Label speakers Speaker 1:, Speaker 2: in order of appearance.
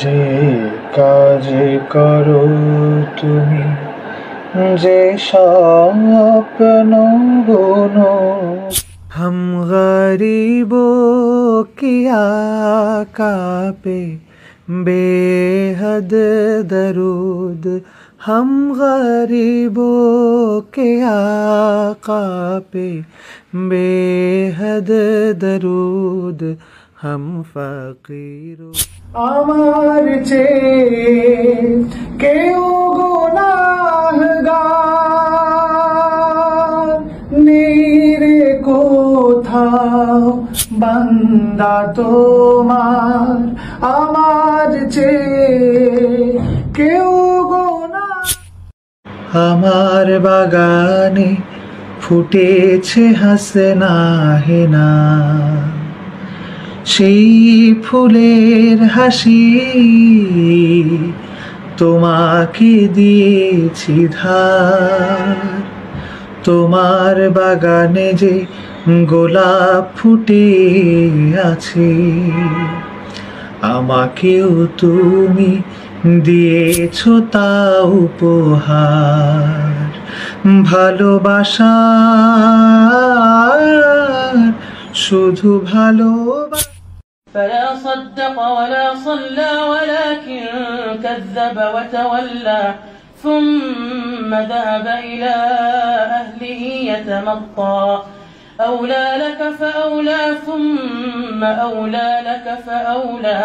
Speaker 1: যে কাজ করো তুমি, যে স্বপ্ন বুনো, हम गरीबों की आका पे बेहद दरूद, हम गरीबों के आका पे बेहद दरूद, हम फकीरों। আমার চেয়ে কেউ গুনাহগার নেই রে কোথাও বান্দা তোমার, আমার চেয়ে কেউ গুনাহ। আমার বাগানে ফুটেছে হাসনা হেনা, সেই ফুলের হাসি তোমাকে দিয়েছি ধার। তোমার বাগানে যে গোলাপ ফুটে আছে, আমাকেও তুমি দিয়েছো তা উপহার। ভালোবাসার শুধু ভালোবাসা।
Speaker 2: فلا صدق ولا صلى ولكن كذب وتولى ثم ذهب إلى أهله يتمطى أولى لك فأولى ثم أولى لك فأولى